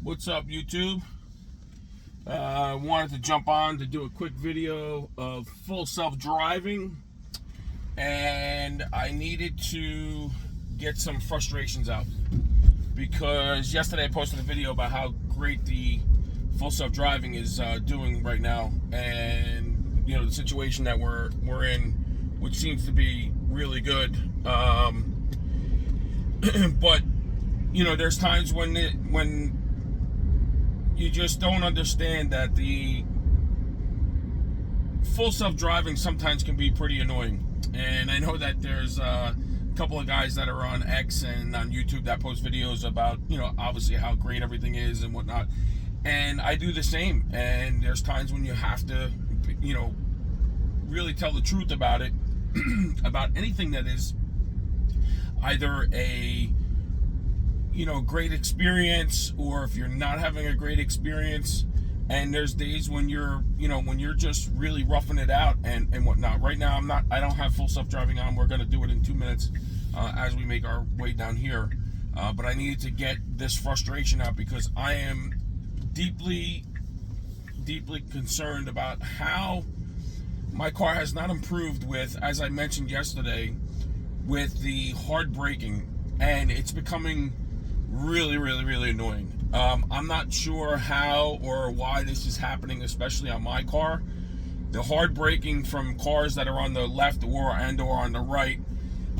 What's up, YouTube? I wanted to jump on to do a quick video of full self-driving, and I needed to get some frustrations out because yesterday I posted a video about how great the full self-driving is doing right now, and the situation that we're in, which seems to be really good. But there's times when you just don't understand that the full self-driving sometimes can be pretty annoying. And I know that there's a couple of guys that are on X and on YouTube that post videos about, obviously how great everything is and whatnot. And I do the same. And there's times when you have to, really tell the truth about it, about anything that is either a great experience, or if you're not having a great experience. And there's days when you're just really roughing it out and whatnot. Right now I don't have full self-driving on. We're going to do it in 2 minutes as we make our way down here, but I needed to get this frustration out because I am deeply concerned about how my car has not improved with, as I mentioned yesterday, with the hard braking, and it's becoming really annoying. I'm not sure how or why this is happening, especially on my car. The hard braking from cars that are on the left or on the right,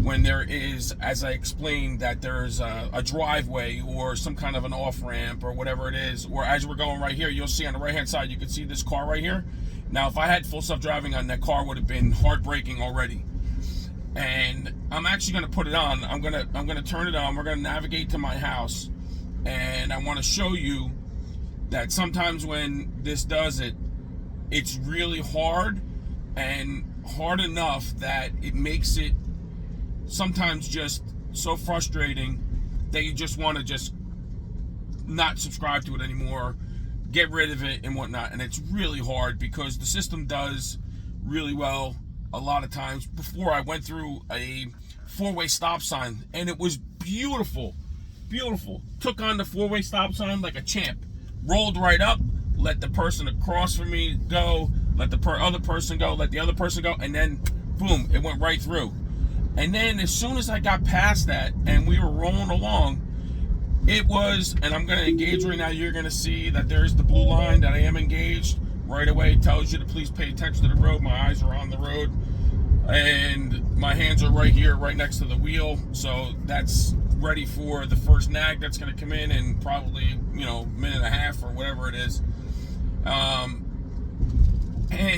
when there is, as I explained, that there's a driveway or some kind of an off-ramp or whatever it is, or as we're going right here, you'll see on the right-hand side, you can see this car right here. Now, if I had full self-driving on, that car would have been hard braking already. And I'm actually going to put it on. I'm gonna turn it on. We're going to navigate to my house, and I want to show you that sometimes when this does it, it's really hard, and hard enough that it makes it sometimes just so frustrating that you just want to just not subscribe to it anymore, get rid of it and whatnot. And it's really hard because the system does really well a lot of times. Before, I went through a four-way stop sign, and it was beautiful. Took on the four-way stop sign like a champ. Rolled right up, let the person across from me go, let the other person go, let the other person go, and then boom, it went right through. And then as soon as I got past that and we were rolling along, it was, and I'm going to engage right now, you're going to see that there's the blue line that I am engaged. Right away, it tells you to please pay attention to the road. My eyes are on the road, and my hands are right here, right next to the wheel. So that's ready for the first nag that's going to come in probably, minute and a half or whatever it is. And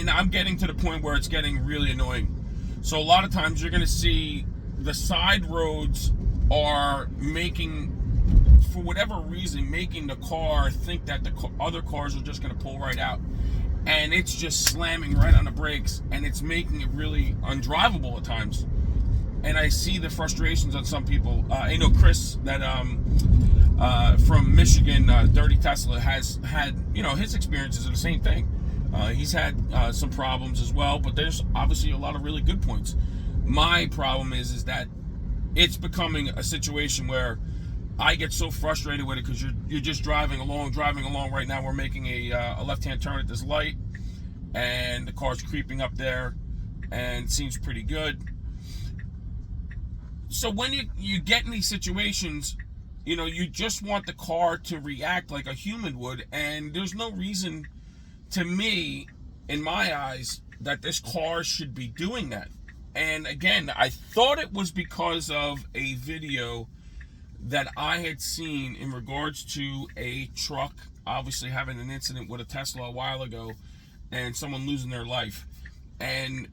I'm getting to the point where it's getting really annoying. So a lot of times you're going to see the side roads are making, for whatever reason, making the car think that the other cars are just going to pull right out. And it's just slamming right on the brakes, and it's making it really undrivable at times. And I see the frustrations on some people. I know Chris, that from Michigan, Dirty Tesla, has had, his experiences are the same thing. He's had some problems as well, but there's obviously a lot of really good points. My problem is that it's becoming a situation where I get so frustrated with it because you're just driving along right now. We're making a left-hand turn at this light, and the car's creeping up there, and it seems pretty good. So when you get in these situations, you just want the car to react like a human would, and there's no reason, to me, in my eyes, that this car should be doing that. And again, I thought it was because of a video that I had seen in regards to a truck obviously having an incident with a Tesla a while ago, and someone losing their life. And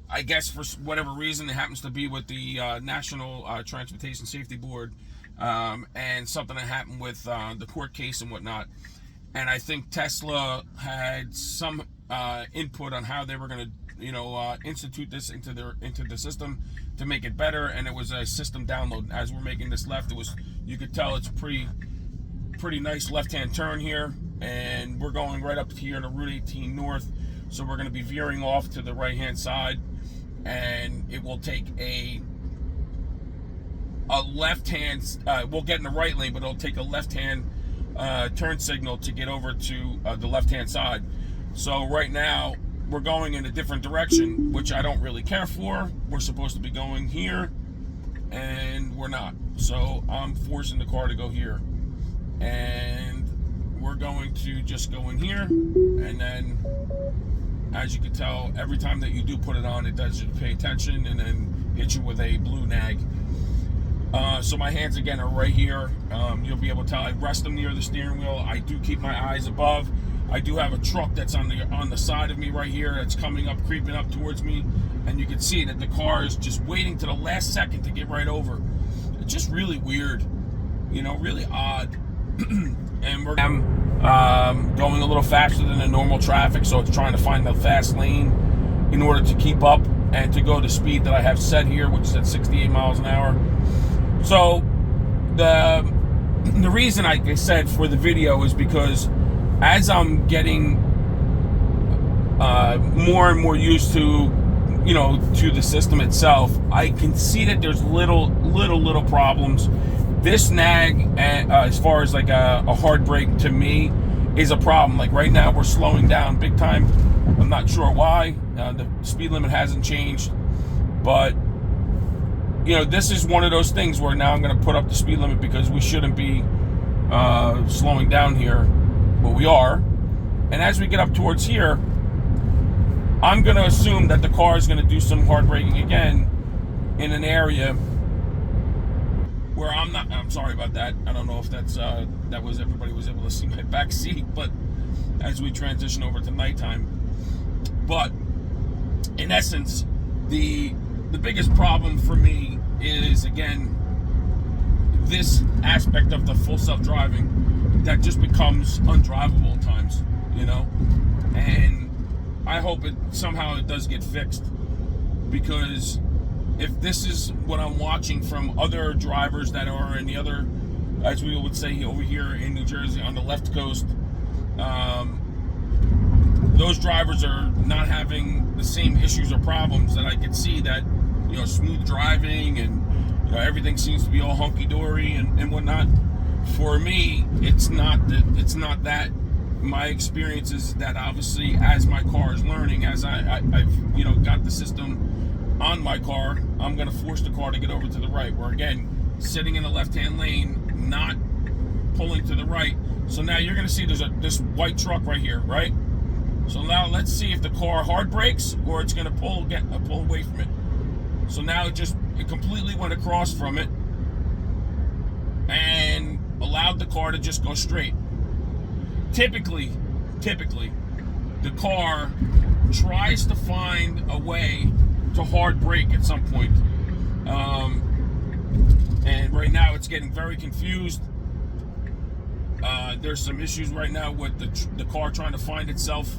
I guess for whatever reason, it happens to be with the National Transportation Safety Board, and something that happened with the court case and whatnot. And I think Tesla had some input on how they were going to institute this into the system to make it better, and it was a system download. As we're making this left, you could tell it's a pretty nice left-hand turn here, and we're going right up here to Route 18 North, so we're going to be veering off to the right-hand side, and it will take a left-hand, we'll get in the right lane, but it'll take a left-hand turn signal to get over to the left-hand side. So right now, we're going in a different direction, which I don't really care for. We're supposed to be going here, and we're not. So I'm forcing the car to go here. And we're going to just go in here, and then, as you can tell, every time that you do put it on, it does you pay attention and then hit you with a blue nag. So my hands again are right here. You'll be able to tell I rest them near the steering wheel. I do keep my eyes above. I do have a truck that's on the side of me right here that's coming up, creeping up towards me, and you can see that the car is just waiting to the last second to get right over. It's just really weird, you know, really odd. And we're going a little faster than the normal traffic, so it's trying to find the fast lane in order to keep up and to go the speed that I have set here, which is at 68 miles an hour. So the reason I said for the video is because as I'm getting more and more used to, you know, to the system itself, I can see that there's little problems. This nag, as far as like a hard brake, to me is a problem. Like right now, we're slowing down big time. I'm not sure why. The speed limit hasn't changed, but you know, this is one of those things where now I'm going to put up the speed limit because we shouldn't be slowing down here, but we are. And as we get up towards here, I'm going to assume that the car is going to do some hard braking again in an area where I'm sorry about that. I don't know if everybody was able to see my back seat, but as we transition over to nighttime. But in essence, the biggest problem for me is, again, this aspect of the full self-driving that just becomes undrivable at times, you know? And I hope it does get fixed, because if this is what I'm watching from other drivers that are in the other, as we would say over here in New Jersey on the left coast, those drivers are not having the same issues or problems that I could see, that, you know, smooth driving and, you know, everything seems to be all hunky-dory and whatnot. For me, it's not that. My experience is that obviously as my car is learning, as I've you know, got the system on my car, I'm going to force the car to get over to the right. Where again, sitting in the left-hand lane, not pulling to the right. So now you're going to see there's this white truck right here, right? So now let's see if the car hard brakes or it's going to pull away from it. So now it completely went across from it and allowed the car to just go straight. Typically, the car tries to find a way to hard brake at some point. And right now it's getting very confused. There's some issues right now with the car trying to find itself.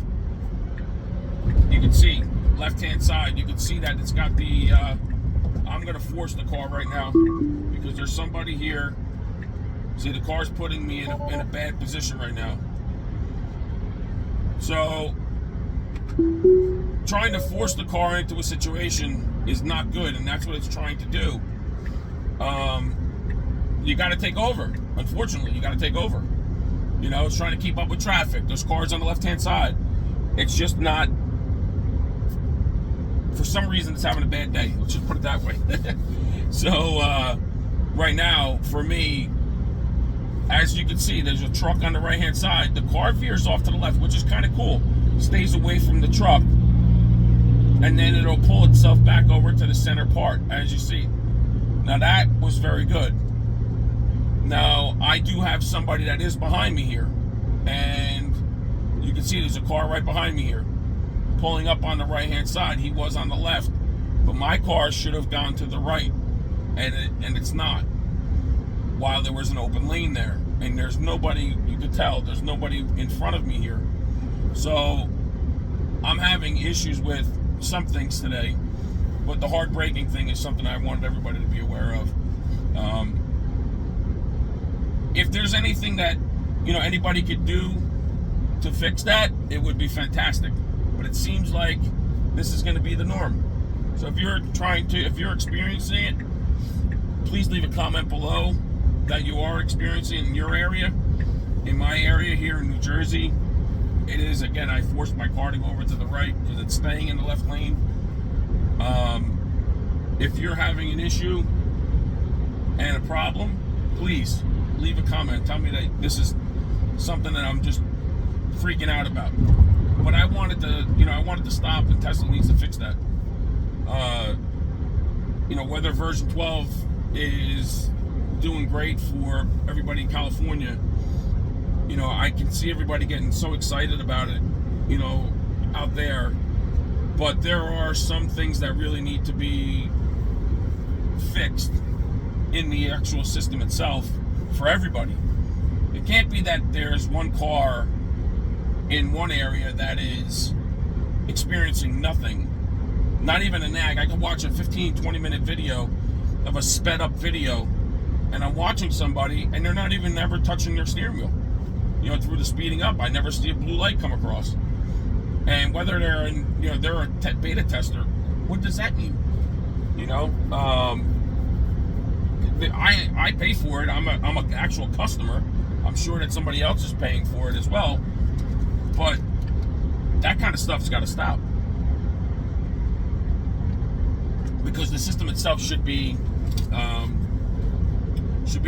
You can see left-hand side, you can see that it's got the I'm going to force the car right now because there's somebody here. See, the car's putting me in a bad position right now. So trying to force the car into a situation is not good, and that's what it's trying to do. You got to take over. Unfortunately, you got to take over. You know, it's trying to keep up with traffic. There's cars on the left-hand side. It's just not, for some reason, it's having a bad day. Let's just put it that way. So right now, for me, as you can see, there's a truck on the right-hand side. The car veers off to the left, which is kind of cool. Stays away from the truck, and then it'll pull itself back over to the center part, as you see. Now that was very good. Now I do have somebody that is behind me here, and you can see there's a car right behind me here, pulling up on the right-hand side. He was on the left, but my car should have gone to the right, and it's not. While there was an open lane there, and there's nobody, you could tell, there's nobody in front of me here. So I'm having issues with some things today, but the hard braking thing is something I wanted everybody to be aware of. If there's anything that, you know, anybody could do to fix that, it would be fantastic. But it seems like this is going to be the norm. So if you're experiencing it, please leave a comment below that you are experiencing in your area, In my area here in New Jersey, it is, again, I forced my car to go over to the right because it's staying in the left lane. If you're having an issue and a problem, please leave a comment. Tell me that this is something that I'm just freaking out about. But I wanted to stop, and Tesla needs to fix that. Whether version 12 is doing great for everybody in California, I can see everybody getting so excited about it, out there. But there are some things that really need to be fixed in the actual system itself for everybody. It can't be that there's one car in one area that is experiencing nothing, not even a nag. I can watch a 15-20 minute video of a sped up video, and I'm watching somebody and they're not even ever touching their steering wheel. Through the speeding up, I never see a blue light come across. And whether they're they're a beta tester, what does that mean? I pay for it. I'm an actual customer. I'm sure that somebody else is paying for it as well. But that kind of stuff's got to stop, because the system itself should be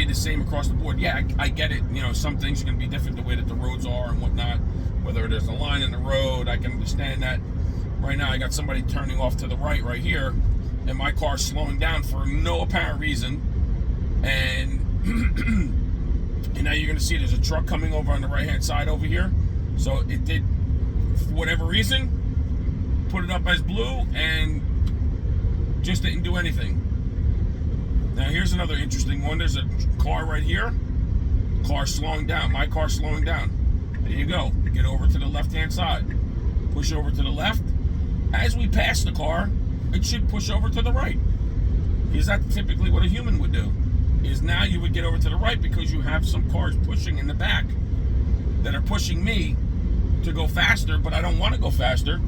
the same across the board. Yeah, I get it. Some things are going to be different, the way that the roads are and whatnot. Whether there's a line in the road, I can understand that. Right now, I got somebody turning off to the right here, and my car's slowing down for no apparent reason. And now you're going to see there's a truck coming over on the right-hand side over here. So it did, for whatever reason, put it up as blue and just didn't do anything. Now here's another interesting one. There's a car right here. Car slowing down. My car slowing down. There you go. Get over to the left-hand side. Push over to the left. As we pass the car, it should push over to the right. Because that's typically what a human would do. Is now you would get over to the right because you have some cars pushing in the back that are pushing me to go faster, but I don't want to go faster.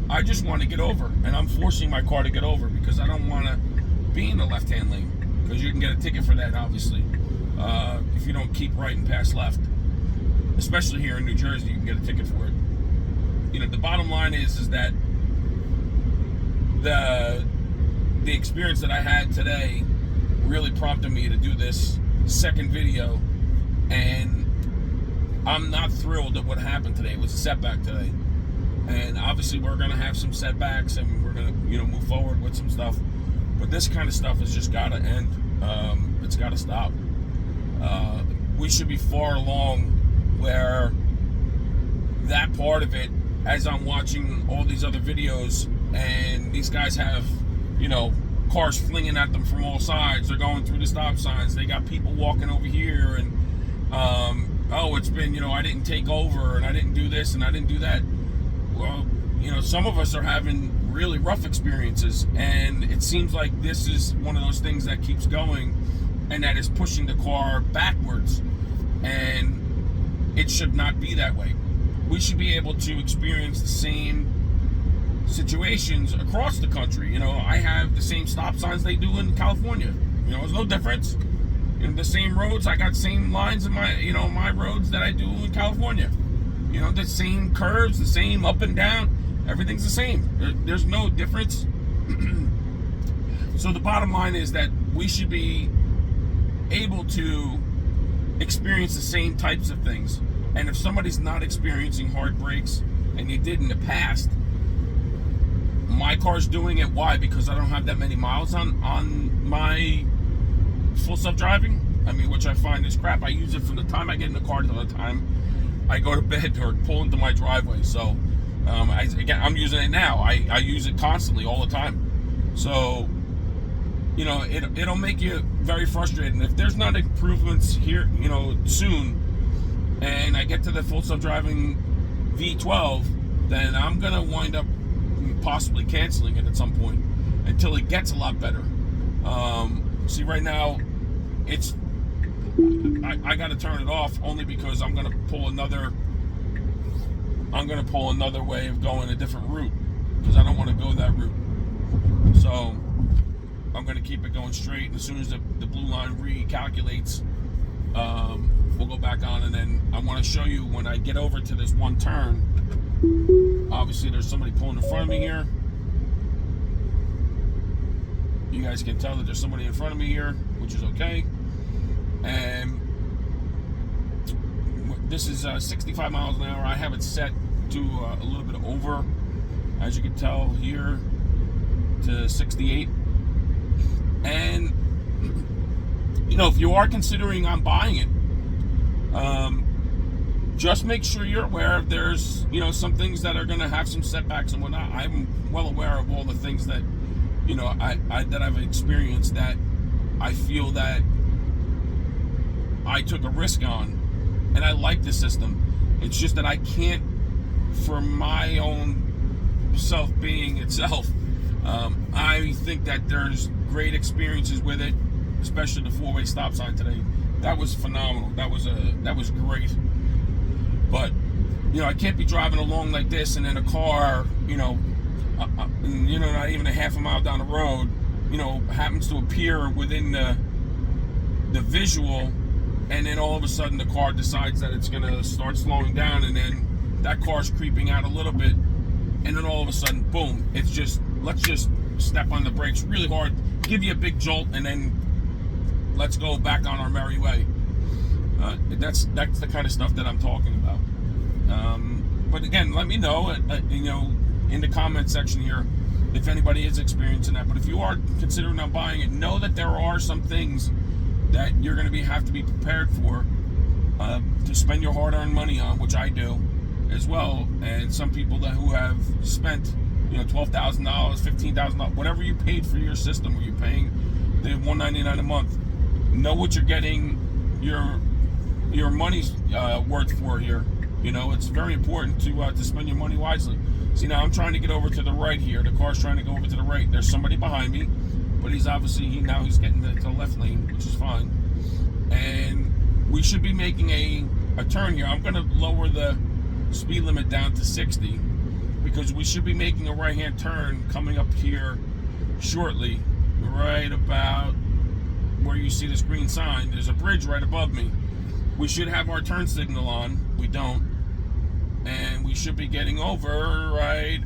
I just want to get over, and I'm forcing my car to get over because I don't want to be in the left-hand lane, because you can get a ticket for that, obviously, if you don't keep right and pass left. Especially here in New Jersey, you can get a ticket for it. The bottom line is that the experience that I had today really prompted me to do this second video, and I'm not thrilled at what happened today. It was a setback today, and obviously we're going to have some setbacks, and we're going to move forward with some stuff, but this kind of stuff has just got to end. It's got to stop. We should be far along where that part of it, as I'm watching all these other videos, and these guys have cars flinging at them from all sides. They're going through the stop signs. They got people walking over here, and it's been, I didn't take over, and I didn't do this, and I didn't do that. Well, some of us are having really rough experiences, and it seems like this is one of those things that keeps going, and that is pushing the car backwards, and it should not be that way. We should be able to experience the same situations across the country. I have the same stop signs they do in California. There's no difference. The same roads, I got same lines in my, my roads that I do in California. The same curves, the same up and down, everything's the same. There's no difference. So the bottom line is that we should be able to experience the same types of things. And if somebody's not experiencing hard brakes, and they did in the past, my car's doing it. Why? Because I don't have that many miles on my full self-driving. Which I find is crap. I use it from the time I get in the car to the time I go to bed or pull into my driveway. So, I'm using it now. I use it constantly, all the time. So, it'll make you very frustrated. And if there's not improvements here, soon, and I get to the full self-driving V12, then I'm going to wind up possibly canceling it at some point until it gets a lot better. See, right now, I got to turn it off only because I'm going to pull another way of going a different route, because I don't want to go that route. So I'm going to keep it going straight, and as soon as the blue line recalculates, we'll go back back on, and then I want to show you when I get over to this one turn. Obviously, there's somebody pulling in front of me here. You guys can tell that there's somebody in front of me here, which is okay. And this is 65 miles an hour. I have it set to a little bit over, as you can tell here, to 68. And if you are considering on buying it, just make sure you're aware there's some things that are going to have some setbacks and whatnot. I'm well aware of all the things that that I've experienced, that I feel that I took a risk on, and I like the system. It's just that I can't, for my own self-being itself, I think that there's great experiences with it, especially the four-way stop sign today. That was phenomenal. That was great. But I can't be driving along like this, and then a car, not even a half a mile down the road, happens to appear within the visual, and then all of a sudden the car decides that it's gonna start slowing down, and then that car's creeping out a little bit, and then all of a sudden, boom! It's just, let's just step on the brakes really hard, give you a big jolt, and then let's go back on our merry way. That's the kind of stuff that I'm talking about. But again, let me know, in the comment section here, if anybody is experiencing that. But if you are considering on buying it, know that there are some things that you're going to have to be prepared for, to spend your hard-earned money on, which I do as well. And some people who have spent $12,000, $15,000, whatever you paid for your system, where you're paying the $199 a month, know what you're getting your money's worth for here. It's very important to spend your money wisely. See, now I'm trying to get over to the right here. The car's trying to go over to the right. There's somebody behind me, but he's obviously he's getting to the left lane, which is fine. And we should be making a turn here. I'm going to lower the speed limit down to 60, because we should be making a right-hand turn coming up here shortly, right about where you see this green sign. There's a bridge right above me. We should have our turn signal on. We don't. And we should be getting over right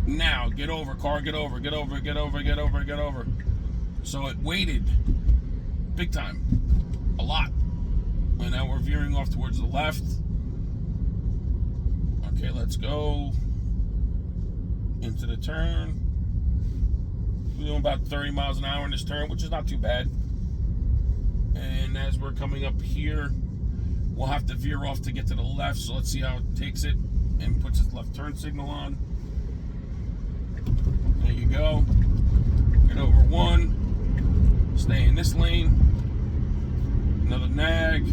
now. Get over, car, get over, get over, get over, get over, get over. So it waited big time, a lot. And now we're veering off towards the left. Okay, let's go into the turn. We're doing about 30 miles an hour in this turn, which is not too bad. And as we're coming up here, we'll have to veer off to get to the left. So let's see how it takes it and puts its left turn signal on. There you go. Get over one. Stay in this lane. Another nag.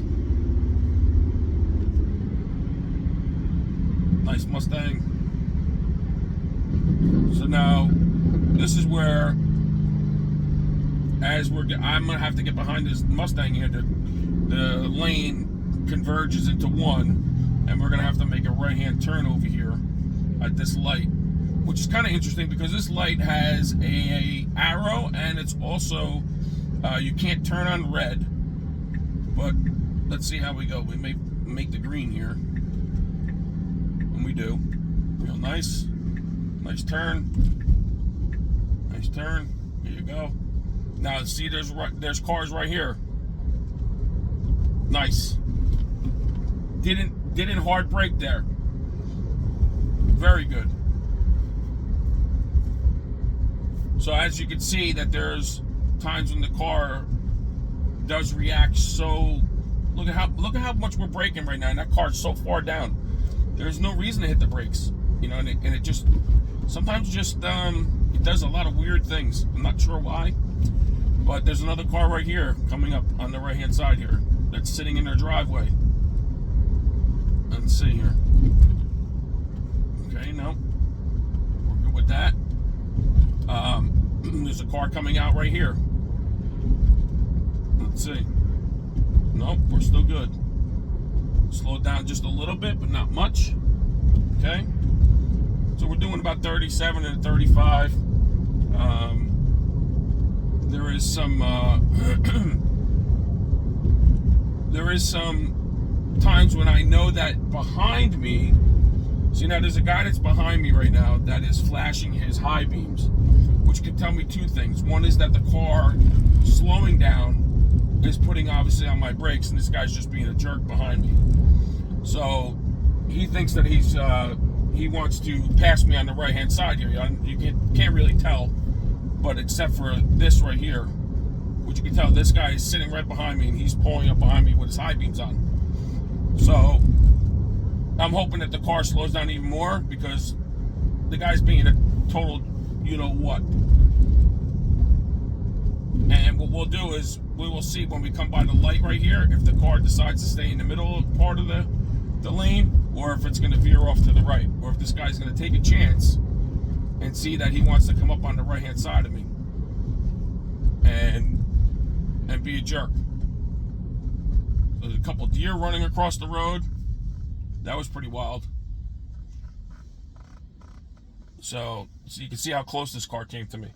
Nice Mustang. So now, this is where, I'm gonna have to get behind this Mustang here. The lane converges into one, and we're gonna have to make a right-hand turn over here at this light, which is kind of interesting because this light has a arrow, and it's also you can't turn on red. But let's see how we go. We may make the green here, and we do. Real nice turn, nice turn. Here you go. Now see, there's cars right here. Nice. Didn't hard brake there. Very good. So as you can see, that there's times when the car does react. So look at how much we're braking right now, and that car's so far down. There's no reason to hit the brakes, and it just sometimes it does a lot of weird things. I'm not sure why, but there's another car right here coming up on the right hand side here that's sitting in their driveway. Let's see here. Okay, no, we're good with that. There's a car coming out right here. Let's see. Nope, we're still good. Slow it down just a little bit, but not much. Okay. So we're doing about 37 and 35. There is some times when I know that behind me, see now there's a guy that's behind me right now that is flashing his high beams, which could tell me two things. One is that the car slowing down is putting obviously on my brakes, and this guy's just being a jerk behind me. So he thinks that he wants to pass me on the right hand side here. You can't really tell, but except for this right here, which you can tell this guy is sitting right behind me and he's pulling up behind me with his high beams on. So I'm hoping that the car slows down even more because the guy's being a total you know what. And what we'll do is we will see when we come by the light right here if the car decides to stay in the middle part of the lane, or if it's going to veer off to the right, or if this guy's going to take a chance and see that he wants to come up on the right hand side of me and be a jerk. There's a couple deer running across the road. That was pretty wild. So you can see how close this car came to me.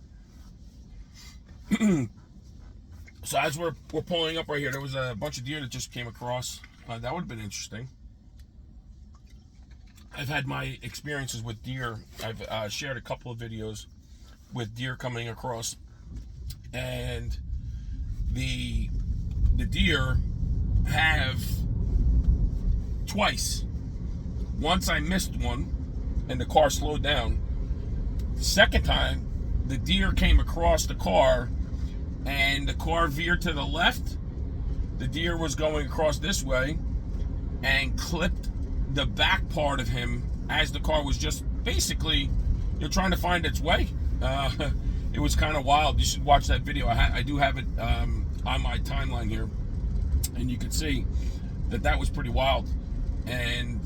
So as we're pulling up right here, there was a bunch of deer that just came across. That would have been interesting. I've had my experiences with deer. I've shared a couple of videos with deer coming across, and the deer have twice. Once I missed one and the car slowed down. The second time, the deer came across the car and the car veered to the left. The deer was going across this way and clipped the back part of him as the car was just basically trying to find its way. It was kind of wild. You should watch that video. I do have it on my timeline here, and you can see that was pretty wild. And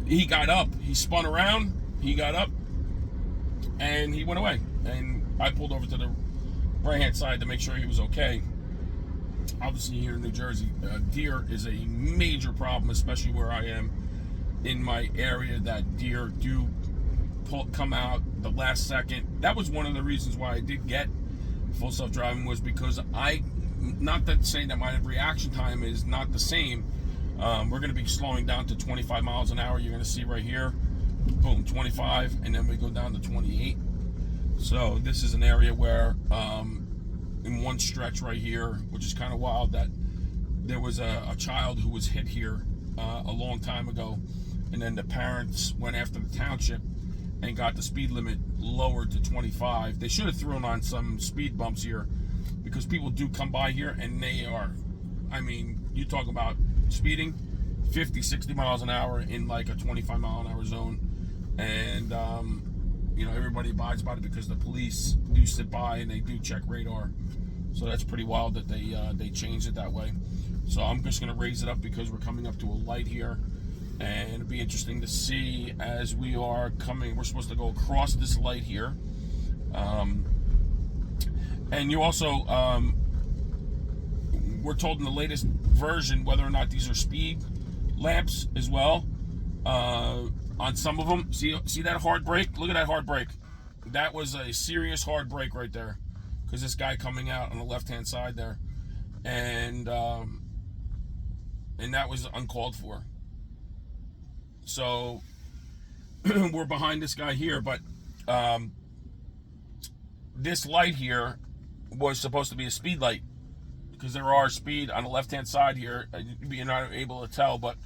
he got up, he spun around, he got up, and he went away. And I pulled over to the right hand side to make sure he was okay. Obviously here in New Jersey, deer is a major problem, especially where I am in my area, that deer do come out the last second. That was one of the reasons why I did get full self-driving, was because not that saying that my reaction time is not the same. We're going to be slowing down to 25 miles an hour. You're going to see right here, boom, 25, and then we go down to 28. So this is an area where in one stretch right here, which is kind of wild, that there was a child who was hit here a long time ago, and then the parents went after the township and got the speed limit lowered to 25. They should have thrown on some speed bumps here, because people do come by here and they are, I mean, you talk about speeding 50, 60 miles an hour in like a 25 mile an hour zone, and everybody abides by it because the police do sit by and they do check radar. So that's pretty wild that they changed it that way. So I'm just going to raise it up because we're coming up to a light here, and it'll be interesting to see as we are coming. We're supposed to go across this light here, and you also we're told in the latest version whether or not these are speed lamps as well. On some of them, see that hard brake? Look at that hard brake. That was a serious hard brake right there, because this guy coming out on the left hand side there, and that was uncalled for. So we're behind this guy here, but this light here was supposed to be a speed light, because there are speed on the left hand side here. You're not able to tell, but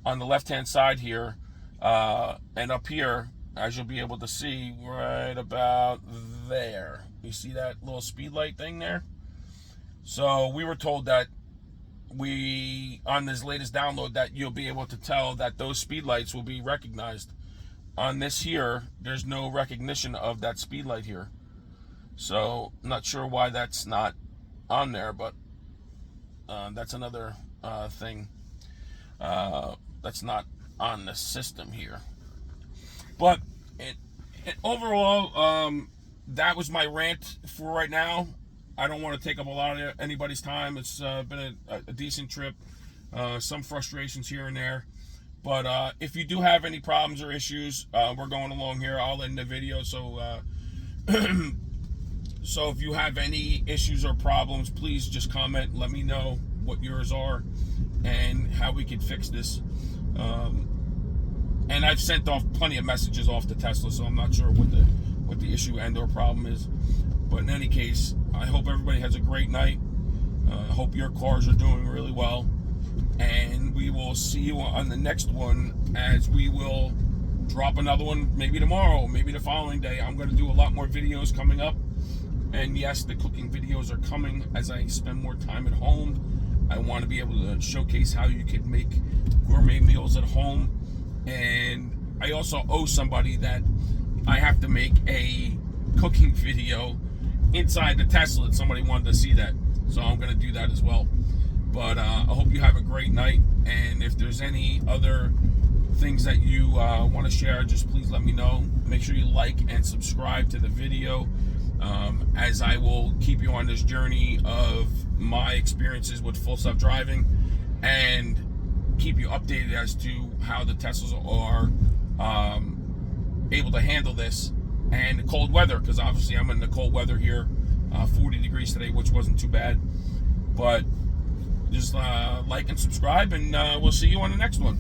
on the left hand side here and up here, as you'll be able to see right about there, you see that little speed light thing there? So we were told that on this latest download, that you'll be able to tell that those speed lights will be recognized. On this here, there's no recognition of that speed light here. So I'm not sure why that's not on there, but that's another thing that's not on the system here. But overall, that was my rant for right now. I don't want to take up a lot of anybody's time. It's been a decent trip. Some frustrations here and there. But if you do have any problems or issues, we're going along here. I'll end the video. So, so if you have any issues or problems, please just comment. Let me know what yours are and how we could fix this. And I've sent off plenty of messages off to Tesla, so I'm not sure what the issue and or problem is. But in any case, I hope everybody has a great night. I hope your cars are doing really well. And we will see you on the next one, as we will drop another one maybe tomorrow, maybe the following day. I'm going to do a lot more videos coming up. And yes, the cooking videos are coming as I spend more time at home. I want to be able to showcase how you can make gourmet meals at home. And I also owe somebody that I have to make a cooking video inside the Tesla. Somebody wanted to see that, so I'm going to do that as well. But I hope you have a great night, and if there's any other things that you want to share, just please let me know. Make sure you like and subscribe to the video, as I will keep you on this journey of my experiences with full self-driving, and keep you updated as to how the Teslas are able to handle this and the cold weather, because obviously I'm in the cold weather here, 40 degrees today, which wasn't too bad. But just like and subscribe, and we'll see you on the next one.